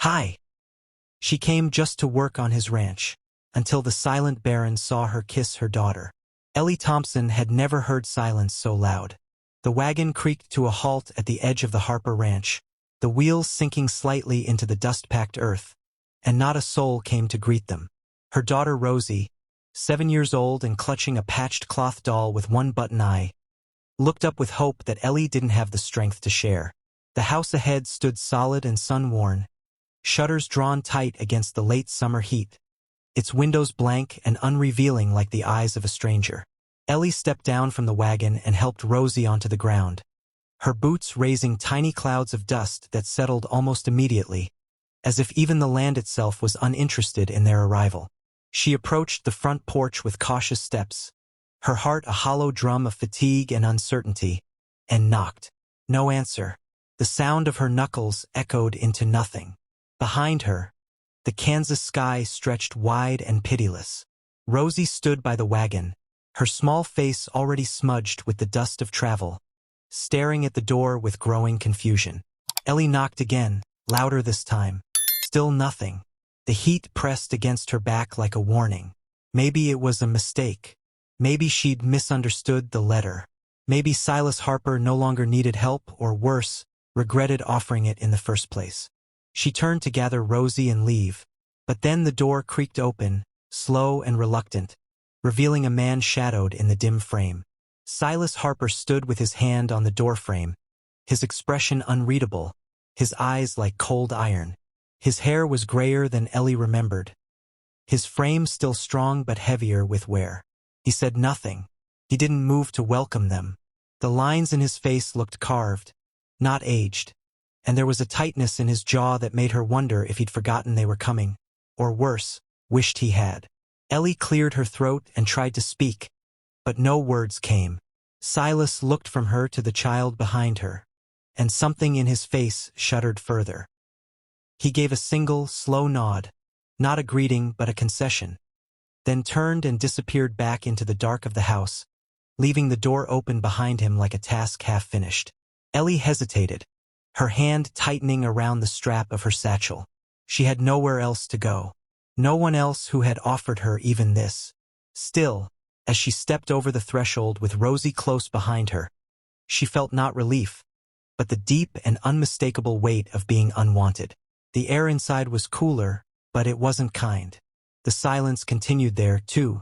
Hi. She came just to work on his ranch, until the silent Baron saw her kiss her daughter. Ellie Thompson had never heard silence so loud. The wagon creaked to a halt at the edge of the Harper Ranch, the wheels sinking slightly into the dust-packed earth, and not a soul came to greet them. Her daughter Rosie, 7 years old and clutching a patched cloth doll with one button eye, looked up with hope that Ellie didn't have the strength to share. The house ahead stood solid and sun-worn, shutters drawn tight against the late summer heat, its windows blank and unrevealing like the eyes of a stranger. Ellie stepped down from the wagon and helped Rosie onto the ground, her boots raising tiny clouds of dust that settled almost immediately, as if even the land itself was uninterested in their arrival. She approached the front porch with cautious steps, her heart a hollow drum of fatigue and uncertainty, and knocked. No answer. The sound of her knuckles echoed into nothing. Behind her, the Kansas sky stretched wide and pitiless. Rosie stood by the wagon, her small face already smudged with the dust of travel, staring at the door with growing confusion. Ellie knocked again, louder this time. Still nothing. The heat pressed against her back like a warning. Maybe it was a mistake. Maybe she'd misunderstood the letter. Maybe Silas Harper no longer needed help, or worse, regretted offering it in the first place. She turned to gather Rosie and leave, but then the door creaked open, slow and reluctant, revealing a man shadowed in the dim frame. Silas Harper stood with his hand on the doorframe, his expression unreadable, his eyes like cold iron. His hair was grayer than Ellie remembered, his frame still strong but heavier with wear. He said nothing. He didn't move to welcome them. The lines in his face looked carved, not aged, and there was a tightness in his jaw that made her wonder if he'd forgotten they were coming, or worse, wished he had. Ellie cleared her throat and tried to speak, but no words came. Silas looked from her to the child behind her, and something in his face shuddered further. He gave a single, slow nod, not a greeting but a concession, then turned and disappeared back into the dark of the house, leaving the door open behind him like a task half finished. Ellie hesitated, her hand tightening around the strap of her satchel. She had nowhere else to go. No one else who had offered her even this. Still, as she stepped over the threshold with Rosie close behind her, she felt not relief, but the deep and unmistakable weight of being unwanted. The air inside was cooler, but it wasn't kind. The silence continued there, too.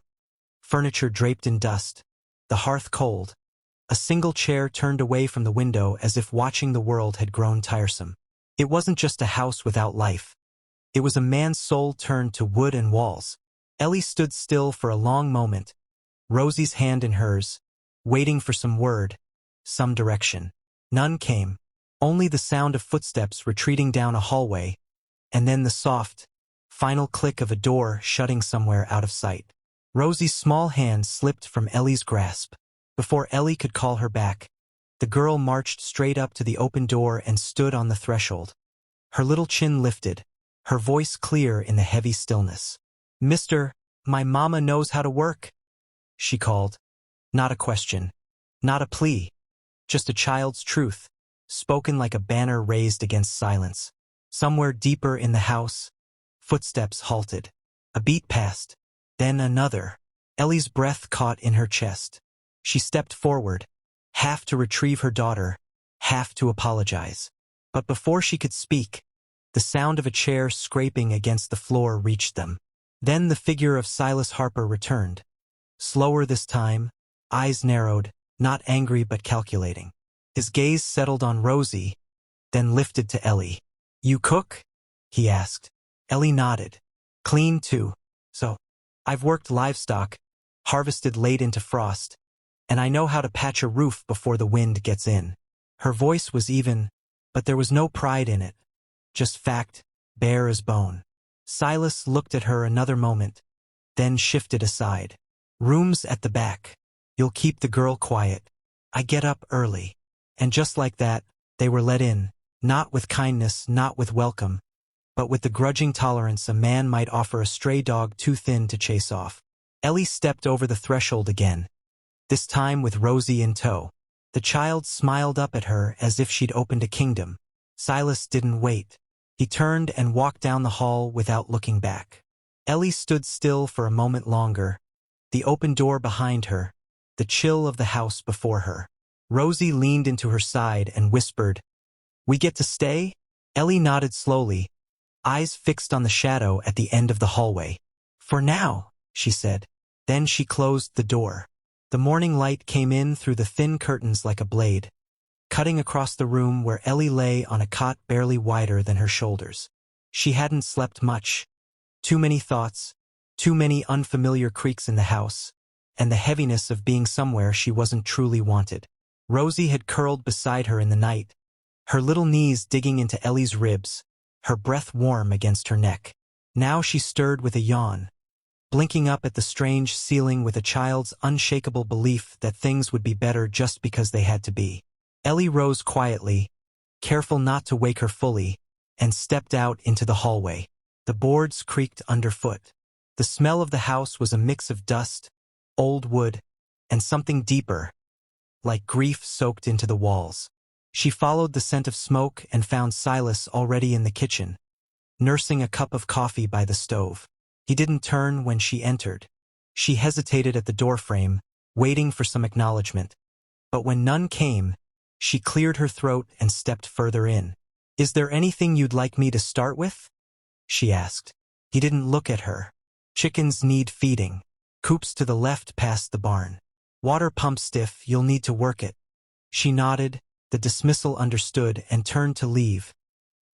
Furniture draped in dust, the hearth cold, a single chair turned away from the window as if watching the world had grown tiresome. It wasn't just a house without life. It was a man's soul turned to wood and walls. Ellie stood still for a long moment, Rosie's hand in hers, waiting for some word, some direction. None came, only the sound of footsteps retreating down a hallway, and then the soft, final click of a door shutting somewhere out of sight. Rosie's small hand slipped from Ellie's grasp. Before Ellie could call her back, the girl marched straight up to the open door and stood on the threshold. Her little chin lifted, her voice clear in the heavy stillness. "Mister, my mama knows how to work," she called. Not a question, not a plea, just a child's truth, spoken like a banner raised against silence. Somewhere deeper in the house, footsteps halted. A beat passed, then another. Ellie's breath caught in her chest. She stepped forward, half to retrieve her daughter, half to apologize. But before she could speak, the sound of a chair scraping against the floor reached them. Then the figure of Silas Harper returned. Slower this time, eyes narrowed, not angry but calculating. His gaze settled on Rosie, then lifted to Ellie. "You cook?" he asked. Ellie nodded. "Clean too. So, I've worked livestock, harvested late into frost, and I know how to patch a roof before the wind gets in." Her voice was even, but there was no pride in it. Just fact, bare as bone. Silas looked at her another moment, then shifted aside. "Room's at the back. You'll keep the girl quiet. I get up early." And just like that, they were let in, not with kindness, not with welcome, but with the grudging tolerance a man might offer a stray dog too thin to chase off. Ellie stepped over the threshold again, this time with Rosie in tow. The child smiled up at her as if she'd opened a kingdom. Silas didn't wait. He turned and walked down the hall without looking back. Ellie stood still for a moment longer, the open door behind her, the chill of the house before her. Rosie leaned into her side and whispered, "We get to stay?" Ellie nodded slowly, eyes fixed on the shadow at the end of the hallway. "For now," she said. Then she closed the door. The morning light came in through the thin curtains like a blade, cutting across the room where Ellie lay on a cot barely wider than her shoulders. She hadn't slept much. Too many thoughts, too many unfamiliar creaks in the house, and the heaviness of being somewhere she wasn't truly wanted. Rosie had curled beside her in the night, her little knees digging into Ellie's ribs, her breath warm against her neck. Now she stirred with a yawn, blinking up at the strange ceiling with a child's unshakable belief that things would be better just because they had to be. Ellie rose quietly, careful not to wake her fully, and stepped out into the hallway. The boards creaked underfoot. The smell of the house was a mix of dust, old wood, and something deeper, like grief soaked into the walls. She followed the scent of smoke and found Silas already in the kitchen, nursing a cup of coffee by the stove. He didn't turn when she entered. She hesitated at the doorframe, waiting for some acknowledgement. But when none came, she cleared her throat and stepped further in. "Is there anything you'd like me to start with?" she asked. He didn't look at her. "Chickens need feeding. Coops to the left past the barn. Water pump stiff, you'll need to work it." She nodded, the dismissal understood, and turned to leave.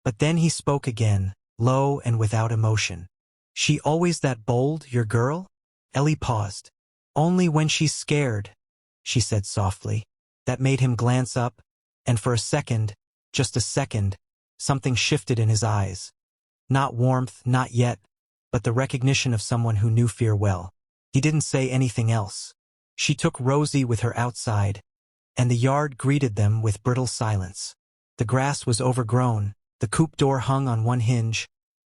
But then he spoke again, low and without emotion. "She always that bold, your girl?" Ellie paused. "Only when she's scared," she said softly. That made him glance up, and for a second, just a second, something shifted in his eyes. Not warmth, not yet, but the recognition of someone who knew fear well. He didn't say anything else. She took Rosie with her outside, and the yard greeted them with brittle silence. The grass was overgrown, the coop door hung on one hinge,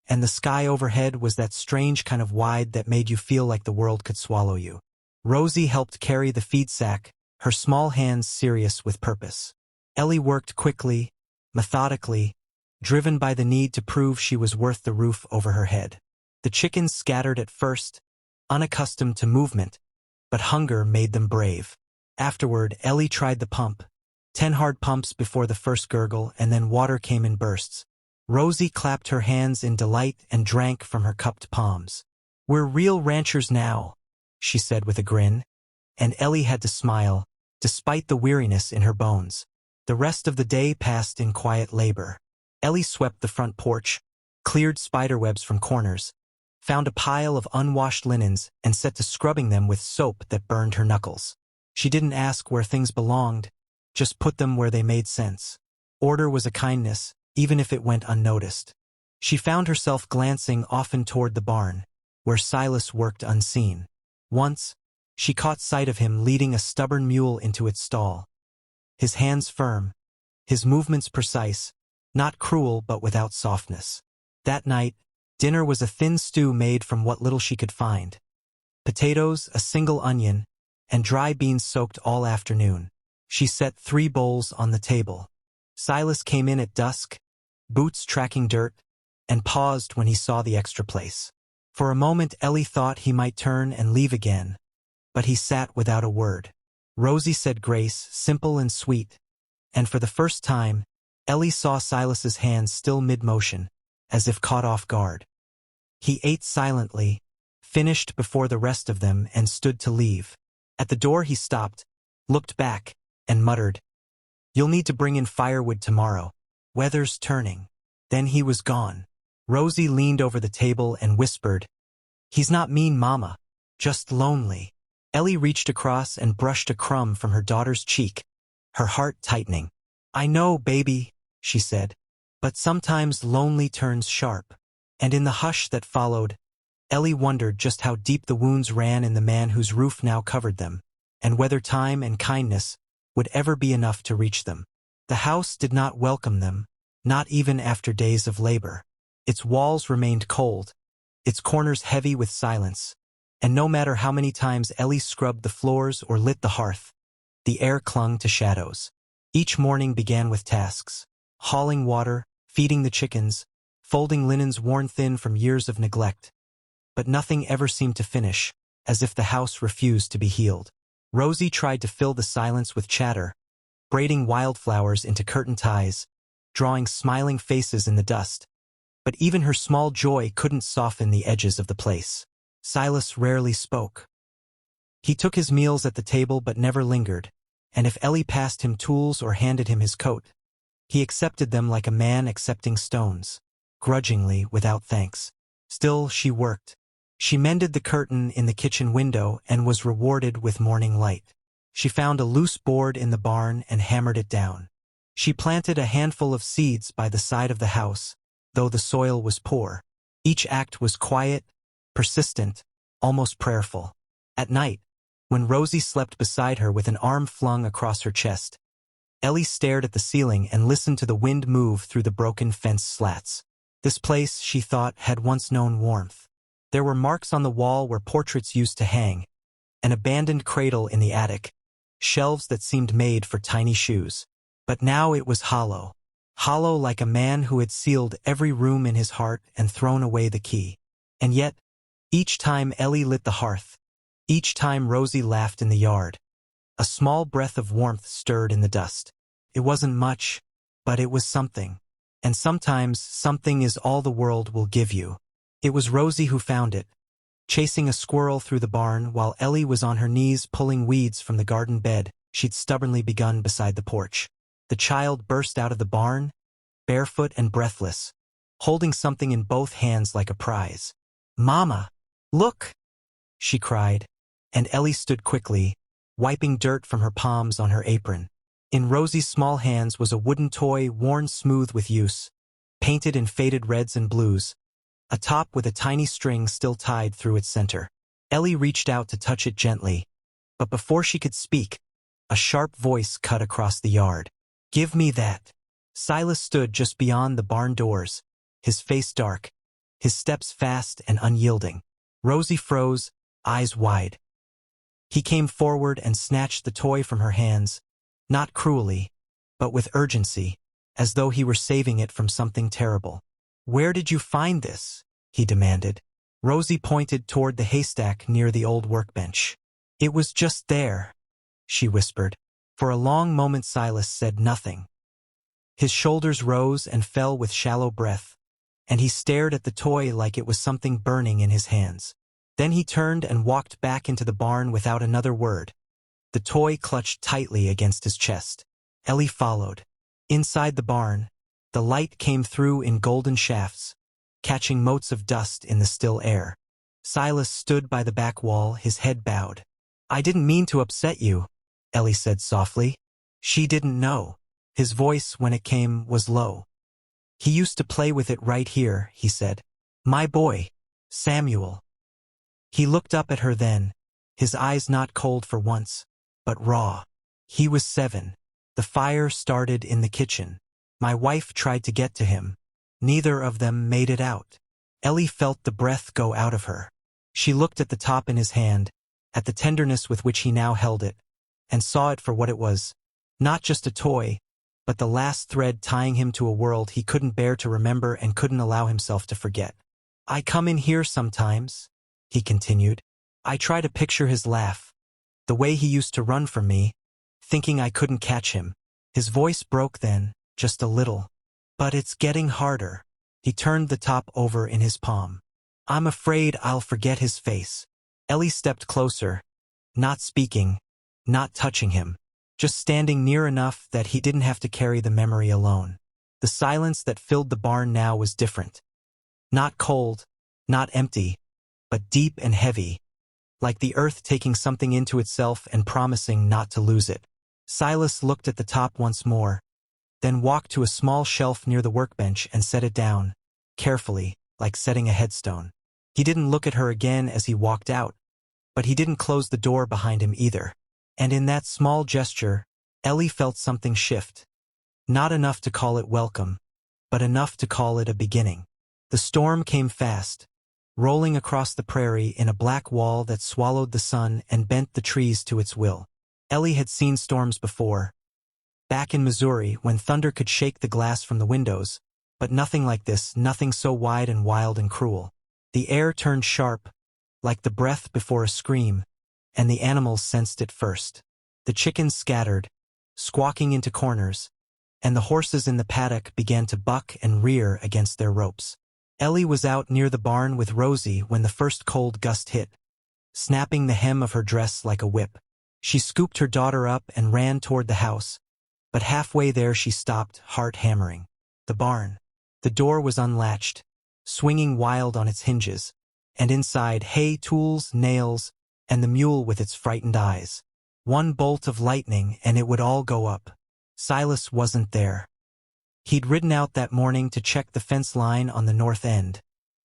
and the sky overhead was that strange kind of wide that made you feel like the world could swallow you. Rosie helped carry the feed sack, her small hands serious with purpose. Ellie worked quickly, methodically, driven by the need to prove she was worth the roof over her head. The chickens scattered at first, unaccustomed to movement, but hunger made them brave. Afterward, Ellie tried the pump. 10 hard pumps before the first gurgle, and then water came in bursts. Rosie clapped her hands in delight and drank from her cupped palms. "We're real ranchers now," she said with a grin, and Ellie had to smile, despite the weariness in her bones. The rest of the day passed in quiet labor. Ellie swept the front porch, cleared spiderwebs from corners, found a pile of unwashed linens, and set to scrubbing them with soap that burned her knuckles. She didn't ask where things belonged, just put them where they made sense. Order was a kindness, even if it went unnoticed. She found herself glancing often toward the barn, where Silas worked unseen. Once, she caught sight of him leading a stubborn mule into its stall. His hands firm, his movements precise, not cruel but without softness. That night, dinner was a thin stew made from what little she could find. Potatoes, a single onion, and dry beans soaked all afternoon. She set 3 bowls on the table. Silas came in at dusk, boots tracking dirt, and paused when he saw the extra place. For a moment Ellie thought he might turn and leave again, but he sat without a word. Rosie said grace, simple and sweet, and for the first time, Ellie saw Silas's hands still mid-motion, as if caught off guard. He ate silently, finished before the rest of them, and stood to leave. At the door he stopped, looked back, and muttered, "You'll need to bring in firewood tomorrow. Weather's turning." Then he was gone. Rosie leaned over the table and whispered, "He's not mean, Mama, just lonely." Ellie reached across and brushed a crumb from her daughter's cheek, her heart tightening. "I know, baby," she said, "but sometimes lonely turns sharp." And in the hush that followed, Ellie wondered just how deep the wounds ran in the man whose roof now covered them, and whether time and kindness would ever be enough to reach them. The house did not welcome them, not even after days of labor. Its walls remained cold, its corners heavy with silence, and no matter how many times Ellie scrubbed the floors or lit the hearth, the air clung to shadows. Each morning began with tasks: hauling water, feeding the chickens, folding linens worn thin from years of neglect. But nothing ever seemed to finish, as if the house refused to be healed. Rosie tried to fill the silence with chatter, braiding wildflowers into curtain ties, drawing smiling faces in the dust. But even her small joy couldn't soften the edges of the place. Silas rarely spoke. He took his meals at the table but never lingered, and if Ellie passed him tools or handed him his coat, he accepted them like a man accepting stones, grudgingly, without thanks. Still, she worked. She mended the curtain in the kitchen window and was rewarded with morning light. She found a loose board in the barn and hammered it down. She planted a handful of seeds by the side of the house, though the soil was poor. Each act was quiet, persistent, almost prayerful. At night, when Rosie slept beside her with an arm flung across her chest, Ellie stared at the ceiling and listened to the wind move through the broken fence slats. This place, she thought, had once known warmth. There were marks on the wall where portraits used to hang, an abandoned cradle in the attic, shelves that seemed made for tiny shoes. But now it was hollow. Hollow like a man who had sealed every room in his heart and thrown away the key. And yet, each time Ellie lit the hearth, each time Rosie laughed in the yard, a small breath of warmth stirred in the dust. It wasn't much, but it was something. And sometimes something is all the world will give you. It was Rosie who found it, chasing a squirrel through the barn while Ellie was on her knees pulling weeds from the garden bed she'd stubbornly begun beside the porch. The child burst out of the barn, barefoot and breathless, holding something in both hands like a prize. "Mama, look!" she cried, and Ellie stood quickly, wiping dirt from her palms on her apron. In Rosie's small hands was a wooden toy worn smooth with use, painted in faded reds and blues, a top with a tiny string still tied through its center. Ellie reached out to touch it gently, but before she could speak, a sharp voice cut across the yard. "Give me that." Silas stood just beyond the barn doors, his face dark, his steps fast and unyielding. Rosie froze, eyes wide. He came forward and snatched the toy from her hands, not cruelly, but with urgency, as though he were saving it from something terrible. "Where did you find this?" he demanded. Rosie pointed toward the haystack near the old workbench. "It was just there," she whispered. For a long moment Silas said nothing. His shoulders rose and fell with shallow breath, and he stared at the toy like it was something burning in his hands. Then he turned and walked back into the barn without another word, the toy clutched tightly against his chest. Ellie followed. Inside the barn, the light came through in golden shafts, catching motes of dust in the still air. Silas stood by the back wall, his head bowed. "I didn't mean to upset you," Ellie said softly. She didn't know. His voice, when it came, was low. "He used to play with it right here," he said. "My boy, Samuel." He looked up at her then, his eyes not cold for once, but raw. "He was 7. The fire started in the kitchen. My wife tried to get to him. Neither of them made it out." Ellie felt the breath go out of her. She looked at the top in his hand, at the tenderness with which he now held it, and saw it for what it was. Not just a toy, but the last thread tying him to a world he couldn't bear to remember and couldn't allow himself to forget. "I come in here sometimes," he continued. "I try to picture his laugh, the way he used to run from me, thinking I couldn't catch him." His voice broke then, just a little. "But it's getting harder." He turned the top over in his palm. "I'm afraid I'll forget his face." Ellie stepped closer, not speaking, not touching him, just standing near enough that he didn't have to carry the memory alone. The silence that filled the barn now was different. Not cold, not empty, but deep and heavy, like the earth taking something into itself and promising not to lose it. Silas looked at the top once more, then walked to a small shelf near the workbench and set it down, carefully, like setting a headstone. He didn't look at her again as he walked out, but he didn't close the door behind him either. And in that small gesture, Ellie felt something shift. Not enough to call it welcome, but enough to call it a beginning. The storm came fast, rolling across the prairie in a black wall that swallowed the sun and bent the trees to its will. Ellie had seen storms before, back in Missouri when thunder could shake the glass from the windows, but nothing like this, nothing so wide and wild and cruel. The air turned sharp, like the breath before a scream, and the animals sensed it first. The chickens scattered, squawking into corners, and the horses in the paddock began to buck and rear against their ropes. Ellie was out near the barn with Rosie when the first cold gust hit, snapping the hem of her dress like a whip. She scooped her daughter up and ran toward the house, but halfway there she stopped, heart hammering. The barn. The door was unlatched, swinging wild on its hinges, and inside hay, tools, nails, and the mule with its frightened eyes. One bolt of lightning and it would all go up. Silas wasn't there. He'd ridden out that morning to check the fence line on the north end,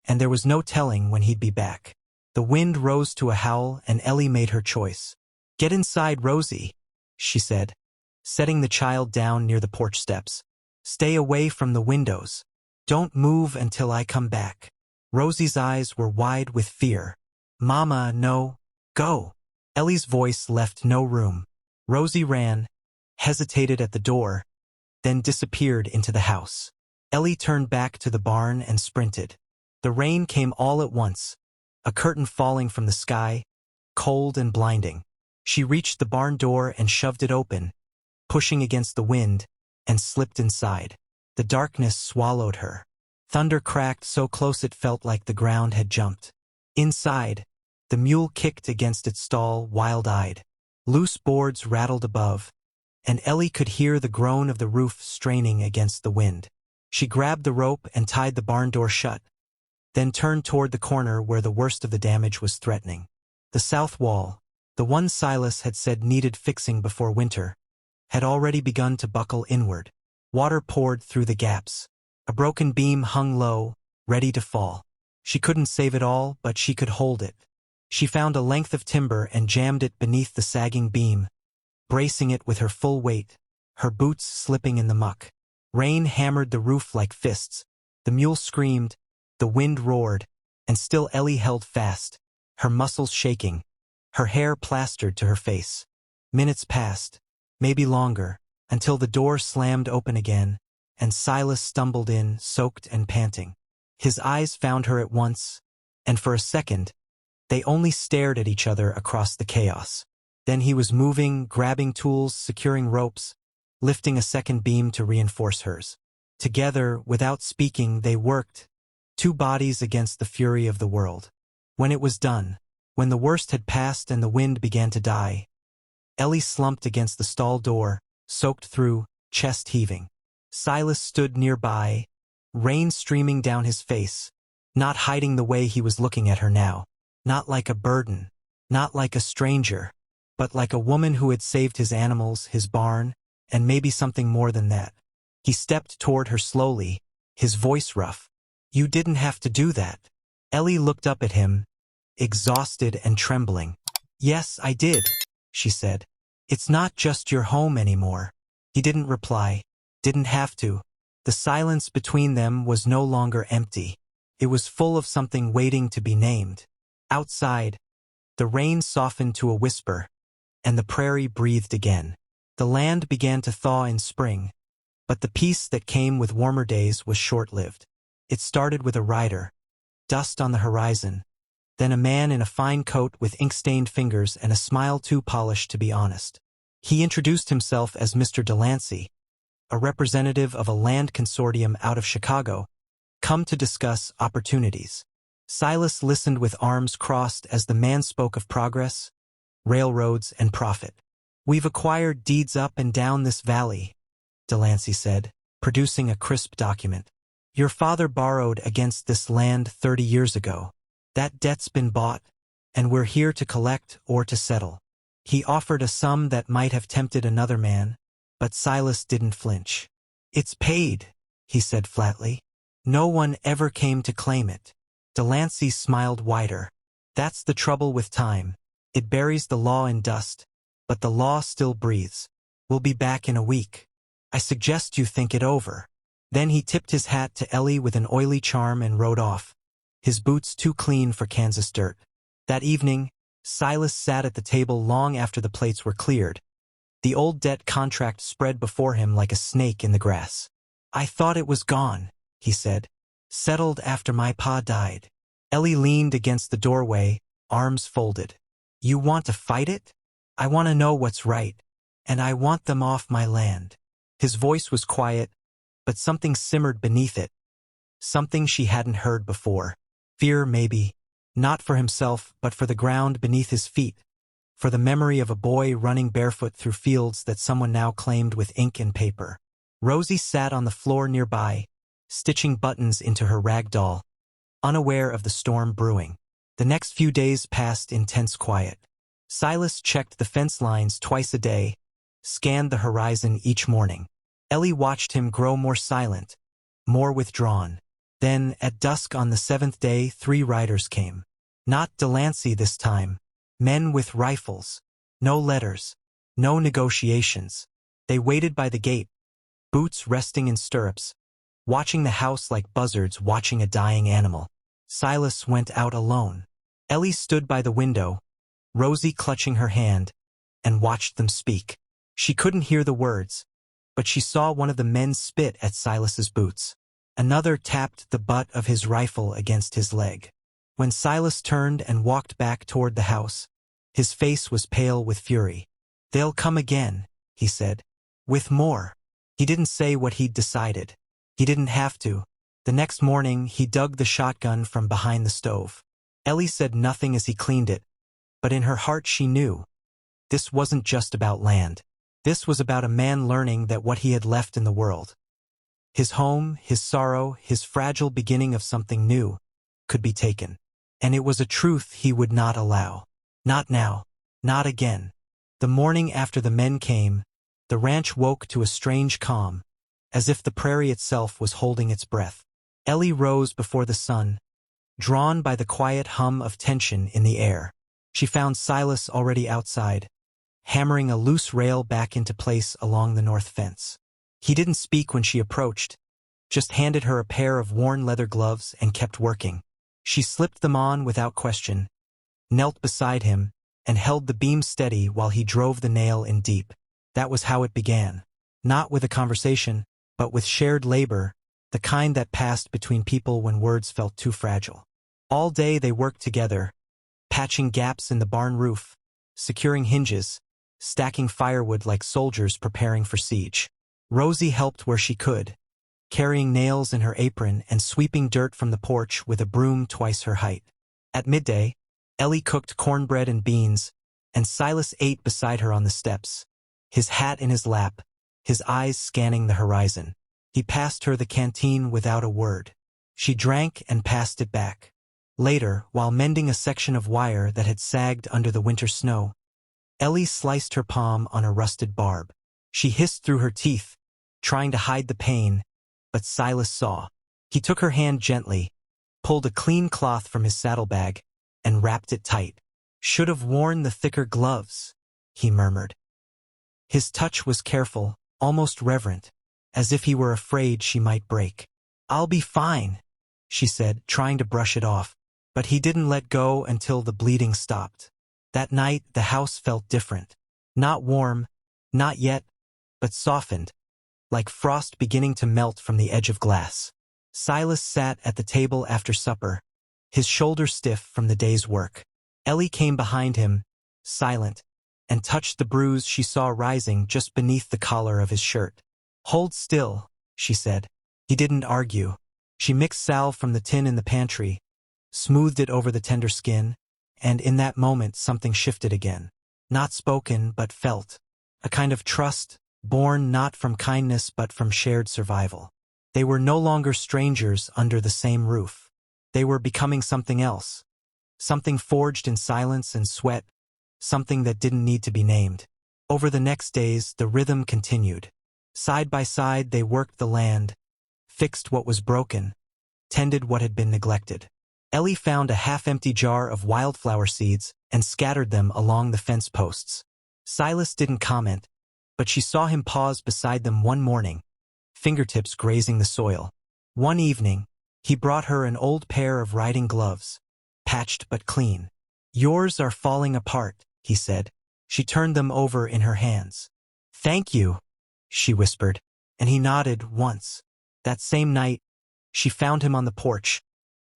and there was no telling when he'd be back. The wind rose to a howl and Ellie made her choice. "Get inside, Rosie," she said, setting the child down near the porch steps. "Stay away from the windows. Don't move until I come back." Rosie's eyes were wide with fear. "Mama, no. Go." Ellie's voice left no room. Rosie ran, hesitated at the door, then disappeared into the house. Ellie turned back to the barn and sprinted. The rain came all at once, a curtain falling from the sky, cold and blinding. She reached the barn door and shoved it open, pushing against the wind, and slipped inside. The darkness swallowed her. Thunder cracked so close it felt like the ground had jumped. Inside, the mule kicked against its stall, wild-eyed. Loose boards rattled above, and Ellie could hear the groan of the roof straining against the wind. She grabbed the rope and tied the barn door shut, then turned toward the corner where the worst of the damage was threatening. The south wall, the one Silas had said needed fixing before winter, had already begun to buckle inward. Water poured through the gaps. A broken beam hung low, ready to fall. She couldn't save it all, but she could hold it. She found a length of timber and jammed it beneath the sagging beam, bracing it with her full weight, her boots slipping in the muck. Rain hammered the roof like fists. The mule screamed, the wind roared, and still Ellie held fast, her muscles shaking, her hair plastered to her face. Minutes passed, maybe longer, until the door slammed open again, and Silas stumbled in, soaked and panting. His eyes found her at once, and for a second, they only stared at each other across the chaos. Then he was moving, grabbing tools, securing ropes, lifting a second beam to reinforce hers. Together, without speaking, they worked, two bodies against the fury of the world. When it was done, when the worst had passed and the wind began to die, Ellie slumped against the stall door, soaked through, chest heaving. Silas stood nearby, rain streaming down his face, not hiding the way he was looking at her now. Not like a burden, not like a stranger, but like a woman who had saved his animals, his barn, and maybe something more than that. He stepped toward her slowly, his voice rough. "You didn't have to do that." Ellie looked up at him, exhausted and trembling. "Yes, I did," she said. "It's not just your home anymore." He didn't reply, didn't have to. The silence between them was no longer empty. It was full of something waiting to be named. Outside, the rain softened to a whisper, and the prairie breathed again. The land began to thaw in spring, but the peace that came with warmer days was short-lived. It started with a rider, dust on the horizon, then a man in a fine coat with ink-stained fingers and a smile too polished to be honest. He introduced himself as Mr. Delancey, a representative of a land consortium out of Chicago, come to discuss opportunities. Silas listened with arms crossed as the man spoke of progress, railroads, and profit. "We've acquired deeds up and down this valley," Delancey said, producing a crisp document. "Your father borrowed against this land 30 years ago. That debt's been bought, and we're here to collect or to settle." He offered a sum that might have tempted another man, but Silas didn't flinch. "It's paid," he said flatly. "No one ever came to claim it." Delancey smiled wider. "That's the trouble with time. It buries the law in dust, but the law still breathes. We'll be back in a week. I suggest you think it over." Then he tipped his hat to Ellie with an oily charm and rode off, his boots too clean for Kansas dirt. That evening, Silas sat at the table long after the plates were cleared. The old debt contract spread before him like a snake in the grass. "I thought it was gone," he said. Settled after my pa died. Ellie leaned against the doorway, arms folded. You want to fight it? I want to know what's right. And I want them off my land. His voice was quiet, but something simmered beneath it. Something she hadn't heard before. Fear, maybe. Not for himself, but for the ground beneath his feet. For the memory of a boy running barefoot through fields that someone now claimed with ink and paper. Rosie sat on the floor nearby, stitching buttons into her rag doll, unaware of the storm brewing. The next few days passed in tense quiet. Silas checked the fence lines twice a day, scanned the horizon each morning. Ellie watched him grow more silent, more withdrawn. Then, at dusk on the 7th day, 3 riders came. Not Delancey this time. Men with rifles. No letters. No negotiations. They waited by the gate, boots resting in stirrups, watching the house like buzzards watching a dying animal. Silas went out alone. Ellie stood by the window, Rosie clutching her hand, and watched them speak. She couldn't hear the words, but she saw one of the men spit at Silas's boots. Another tapped the butt of his rifle against his leg. When Silas turned and walked back toward the house, his face was pale with fury. They'll come again, he said. With more. He didn't say what he'd decided. He didn't have to. The next morning, he dug the shotgun from behind the stove. Ellie said nothing as he cleaned it, but in her heart she knew. This wasn't just about land. This was about a man learning that what he had left in the world, his home, his sorrow, his fragile beginning of something new, could be taken. And it was a truth he would not allow. Not now. Not again. The morning after the men came, the ranch woke to a strange calm, as if the prairie itself was holding its breath. Ellie rose before the sun, drawn by the quiet hum of tension in the air. She found Silas already outside, hammering a loose rail back into place along the north fence. He didn't speak when she approached, just handed her a pair of worn leather gloves and kept working. She slipped them on without question, knelt beside him, and held the beam steady while he drove the nail in deep. That was how it began. Not with a conversation, but with shared labor, the kind that passed between people when words felt too fragile. All day they worked together, patching gaps in the barn roof, securing hinges, stacking firewood like soldiers preparing for siege. Rosie helped where she could, carrying nails in her apron and sweeping dirt from the porch with a broom twice her height. At midday, Ellie cooked cornbread and beans, and Silas ate beside her on the steps, his hat in his lap, his eyes scanning the horizon. He passed her the canteen without a word. She drank and passed it back. Later, while mending a section of wire that had sagged under the winter snow, Ellie sliced her palm on a rusted barb. She hissed through her teeth, trying to hide the pain, but Silas saw. He took her hand gently, pulled a clean cloth from his saddlebag, and wrapped it tight. Should have worn the thicker gloves, he murmured. His touch was careful, almost reverent, as if he were afraid she might break. I'll be fine, she said, trying to brush it off, but he didn't let go until the bleeding stopped. That night, the house felt different. Not warm, not yet, but softened, like frost beginning to melt from the edge of glass. Silas sat at the table after supper, his shoulders stiff from the day's work. Ellie came behind him, silent, and touched the bruise she saw rising just beneath the collar of his shirt. Hold still, she said. He didn't argue. She mixed salve from the tin in the pantry, smoothed it over the tender skin, and in that moment something shifted again. Not spoken, but felt. A kind of trust, born not from kindness but from shared survival. They were no longer strangers under the same roof. They were becoming something else. Something forged in silence and sweat, something that didn't need to be named. Over the next days, the rhythm continued. Side by side, they worked the land, fixed what was broken, tended what had been neglected. Ellie found a half-empty jar of wildflower seeds and scattered them along the fence posts. Silas didn't comment, but she saw him pause beside them one morning, fingertips grazing the soil. One evening, he brought her an old pair of riding gloves, patched but clean. Yours are falling apart, he said. She turned them over in her hands. Thank you, she whispered, and he nodded once. That same night, She found him on the porch,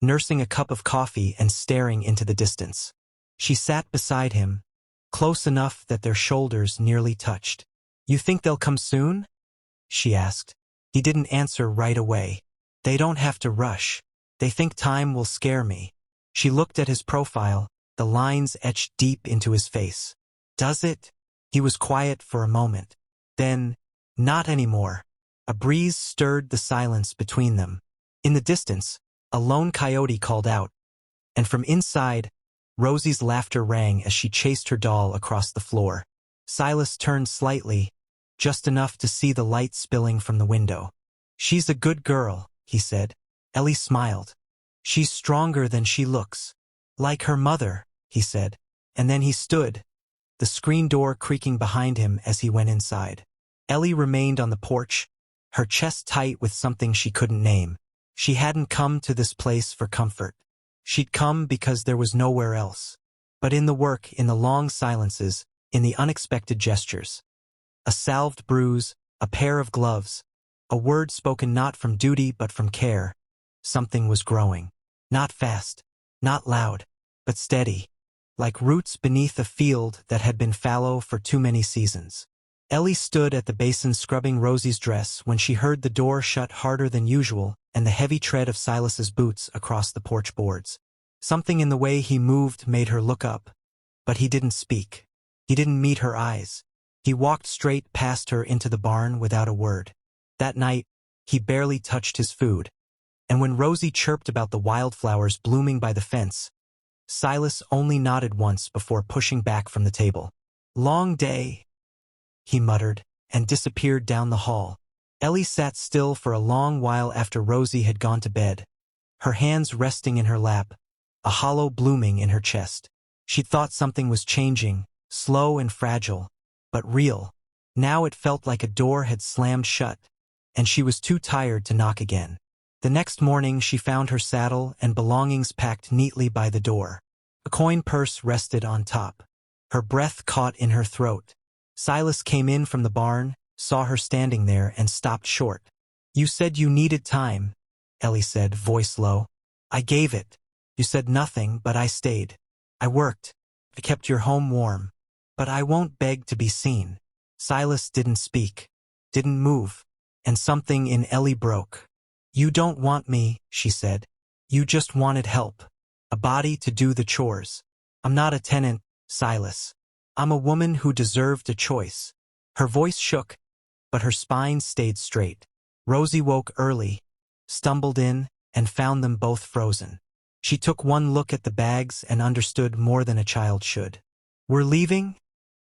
nursing a cup of coffee and staring into the distance. She sat beside him, close enough that their shoulders nearly touched. "You think they'll come soon?" she asked. He didn't answer right away. "They don't have to rush. They think time will scare me." She looked at his profile, the lines etched deep into his face. "Does it?" He was quiet for a moment. Then, "Not anymore." A breeze stirred the silence between them. In the distance, a lone coyote called out, and from inside, Rosie's laughter rang as she chased her doll across the floor. Silas turned slightly, just enough to see the light spilling from the window. "She's a good girl," he said. Ellie smiled. "She's stronger than she looks." "Like her mother," he said. And then he stood, the screen door creaking behind him as he went inside. Ellie remained on the porch, her chest tight with something she couldn't name. She hadn't come to this place for comfort. She'd come because there was nowhere else. But in the work, in the long silences, in the unexpected gestures. A salved bruise, a pair of gloves, a word spoken not from duty but from care. Something was growing. Not fast, not loud, but steady, like roots beneath a field that had been fallow for too many seasons. Ellie stood at the basin scrubbing Rosie's dress when she heard the door shut harder than usual and the heavy tread of Silas's boots across the porch boards. Something in the way he moved made her look up, but he didn't speak. He didn't meet her eyes. He walked straight past her into the barn without a word. That night, he barely touched his food, and when Rosie chirped about the wildflowers blooming by the fence, Silas only nodded once before pushing back from the table. "Long day," he muttered, and disappeared down the hall. Ellie sat still for a long while after Rosie had gone to bed, her hands resting in her lap, a hollow blooming in her chest. She'd thought something was changing, slow and fragile, but real. Now it felt like a door had slammed shut, and she was too tired to knock again. The next morning she found her saddle and belongings packed neatly by the door. A coin purse rested on top. Her breath caught in her throat. Silas came in from the barn, saw her standing there, and stopped short. "You said you needed time," Ellie said, voice low. "I gave it. You said nothing, but I stayed. I worked. I kept your home warm. But I won't beg to be seen." Silas didn't speak, didn't move, and something in Ellie broke. "You don't want me," she said. "You just wanted help. A body to do the chores. I'm not a tenant, Silas. I'm a woman who deserved a choice." Her voice shook, but her spine stayed straight. Rosie woke early, stumbled in, and found them both frozen. She took one look at the bags and understood more than a child should. "We're leaving?"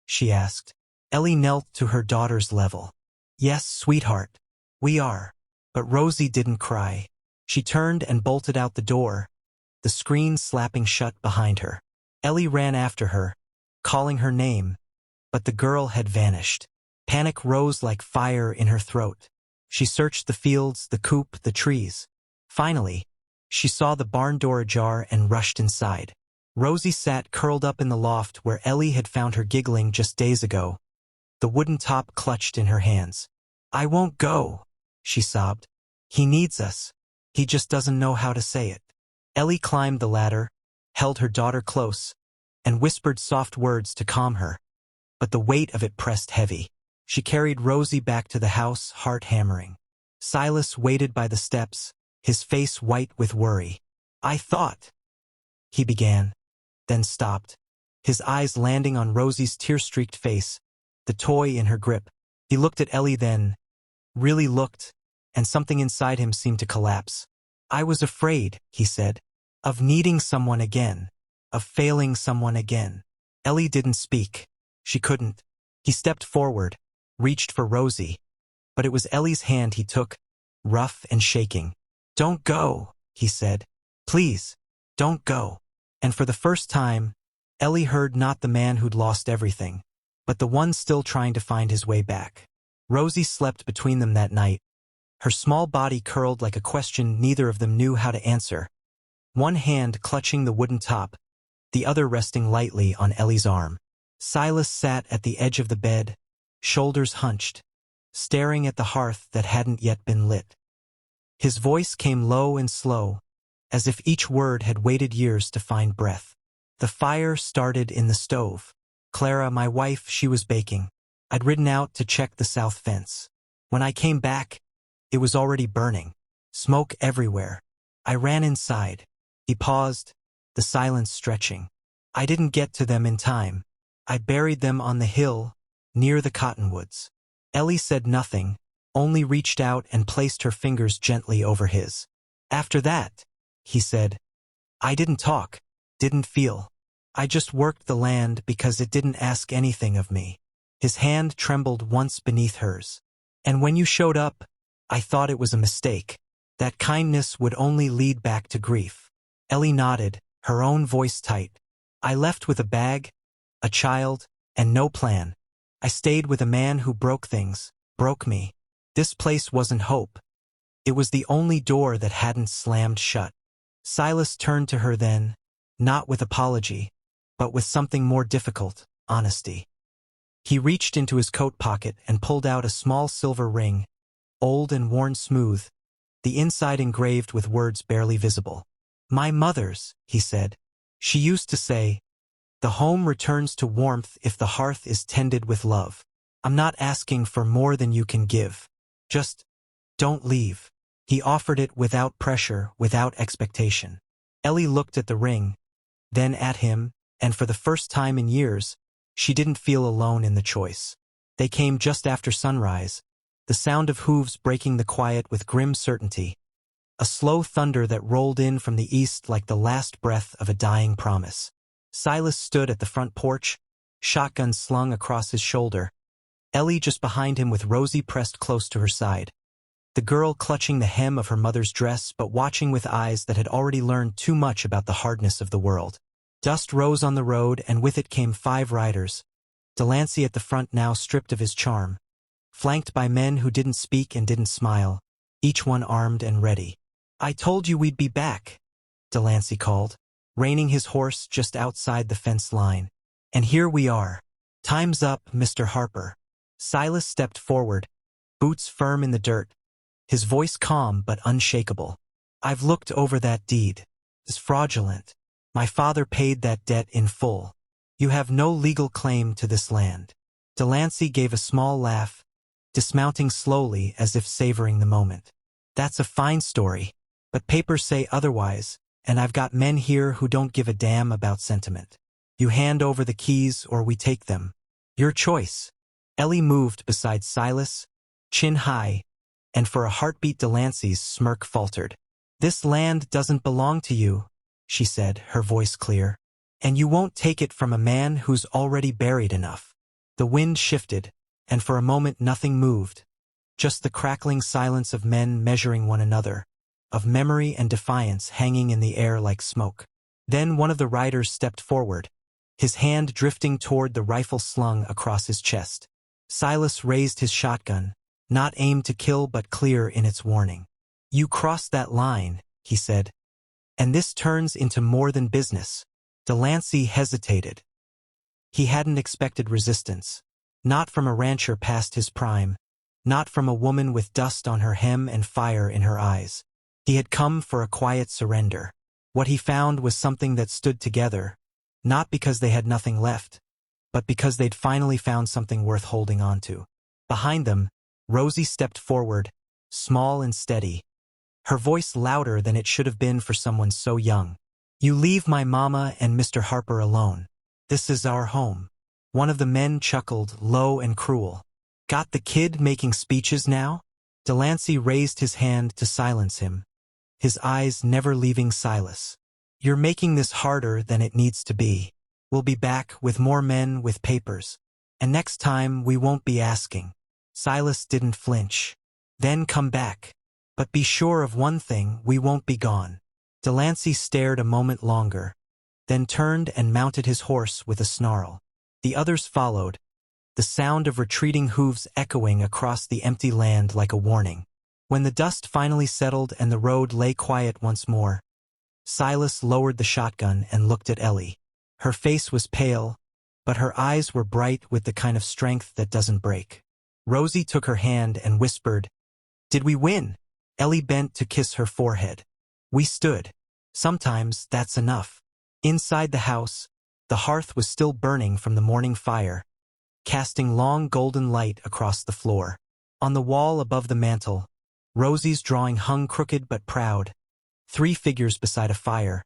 she asked. Ellie knelt to her daughter's level. "Yes, sweetheart, we are." But Rosie didn't cry. She turned and bolted out the door, the screen slapping shut behind her. Ellie ran after her, calling her name, but the girl had vanished. Panic rose like fire in her throat. She searched the fields, the coop, the trees. Finally, she saw the barn door ajar and rushed inside. Rosie sat curled up in the loft where Ellie had found her giggling just days ago, the wooden top clutched in her hands. "I won't go," she sobbed. "He needs us. He just doesn't know how to say it." Ellie climbed the ladder, held her daughter close, and whispered soft words to calm her. But the weight of it pressed heavy. She carried Rosie back to the house, heart hammering. Silas waited by the steps, his face white with worry. "I thought," he began, then stopped, his eyes landing on Rosie's tear-streaked face, the toy in her grip. He looked at Ellie then, really looked, and something inside him seemed to collapse. "I was afraid," he said, "of needing someone again, of failing someone again." Ellie didn't speak. She couldn't. He stepped forward, reached for Rosie, but it was Ellie's hand he took, rough and shaking. "Don't go," he said. "Please, don't go." And for the first time, Ellie heard not the man who'd lost everything, but the one still trying to find his way back. Rosie slept between them that night, her small body curled like a question neither of them knew how to answer, one hand clutching the wooden top, the other resting lightly on Ellie's arm. Silas sat at the edge of the bed, shoulders hunched, staring at the hearth that hadn't yet been lit. His voice came low and slow, as if each word had waited years to find breath. The fire started in the stove. Clara, my wife, she was baking. I'd ridden out to check the south fence. When I came back, it was already burning. Smoke everywhere. I ran inside. He paused, the silence stretching. I didn't get to them in time. I buried them on the hill, near the cottonwoods. Ellie said nothing, only reached out and placed her fingers gently over his. After that, he said, I didn't talk, didn't feel. I just worked the land because it didn't ask anything of me. His hand trembled once beneath hers. And when you showed up, I thought it was a mistake. That kindness would only lead back to grief. Ellie nodded, her own voice tight. I left with a bag, a child, and no plan. I stayed with a man who broke things, broke me. This place wasn't hope. It was the only door that hadn't slammed shut. Silas turned to her then, not with apology, but with something more difficult, honesty. He reached into his coat pocket and pulled out a small silver ring, old and worn smooth, the inside engraved with words barely visible. My mother's, he said. She used to say, the home returns to warmth if the hearth is tended with love. I'm not asking for more than you can give. Just, don't leave. He offered it without pressure, without expectation. Ellie looked at the ring, then at him, and for the first time in years, she didn't feel alone in the choice. They came just after sunrise, the sound of hooves breaking the quiet with grim certainty, a slow thunder that rolled in from the east like the last breath of a dying promise. Silas stood at the front porch, shotgun slung across his shoulder, Ellie just behind him with Rosie pressed close to her side. The girl clutching the hem of her mother's dress but watching with eyes that had already learned too much about the hardness of the world. Dust rose on the road and with it came 5 riders, Delancey at the front now stripped of his charm, flanked by men who didn't speak and didn't smile, each one armed and ready. I told you we'd be back, Delancey called, reining his horse just outside the fence line. And here we are. Time's up, Mr. Harper. Silas stepped forward, boots firm in the dirt, his voice calm but unshakable. I've looked over that deed. It's fraudulent. My father paid that debt in full. You have no legal claim to this land. Delancey gave a small laugh, dismounting slowly as if savoring the moment. That's a fine story, but papers say otherwise, and I've got men here who don't give a damn about sentiment. You hand over the keys or we take them. Your choice. Ellie moved beside Silas, chin high, and for a heartbeat Delancey's smirk faltered. This land doesn't belong to you, she said, her voice clear. And you won't take it from a man who's already buried enough. The wind shifted, and for a moment nothing moved. Just the crackling silence of men measuring one another, of memory and defiance hanging in the air like smoke. Then one of the riders stepped forward, his hand drifting toward the rifle slung across his chest. Silas raised his shotgun, not aimed to kill but clear in its warning. You crossed that line, he said. And this turns into more than business. Delancey hesitated. He hadn't expected resistance. Not from a rancher past his prime. Not from a woman with dust on her hem and fire in her eyes. He had come for a quiet surrender. What he found was something that stood together, not because they had nothing left, but because they'd finally found something worth holding on to. Behind them, Rosie stepped forward, small and steady, her voice louder than it should have been for someone so young. You leave my mama and Mr. Harper alone. This is our home. One of the men chuckled, low and cruel. Got the kid making speeches now? Delancey raised his hand to silence him, his eyes never leaving Silas. You're making this harder than it needs to be. We'll be back with more men with papers. And next time we won't be asking. Silas didn't flinch. Then come back. But be sure of one thing, we won't be gone. Delancey stared a moment longer, then turned and mounted his horse with a snarl. The others followed, the sound of retreating hooves echoing across the empty land like a warning. When the dust finally settled and the road lay quiet once more, Silas lowered the shotgun and looked at Ellie. Her face was pale, but her eyes were bright with the kind of strength that doesn't break. Rosie took her hand and whispered, Did we win? Ellie bent to kiss her forehead. We stood. Sometimes that's enough. Inside the house, the hearth was still burning from the morning fire, casting long golden light across the floor. On the wall above the mantel, Rosie's drawing hung crooked but proud. 3 figures beside a fire,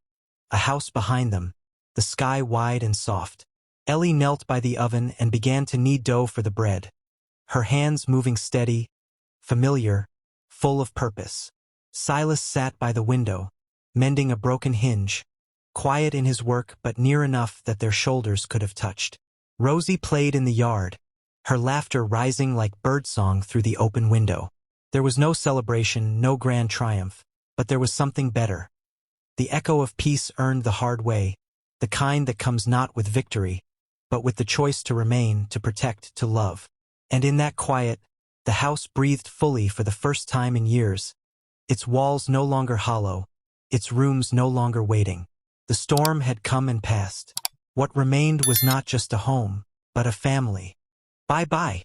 a house behind them, the sky wide and soft. Ellie knelt by the oven and began to knead dough for the bread, her hands moving steady, familiar, full of purpose. Silas sat by the window, mending a broken hinge, quiet in his work but near enough that their shoulders could have touched. Rosie played in the yard, her laughter rising like birdsong through the open window. There was no celebration, no grand triumph, but there was something better. The echo of peace earned the hard way, the kind that comes not with victory, but with the choice to remain, to protect, to love. And in that quiet, the house breathed fully for the first time in years, its walls no longer hollow, its rooms no longer waiting. The storm had come and passed. What remained was not just a home, but a family. Bye-bye.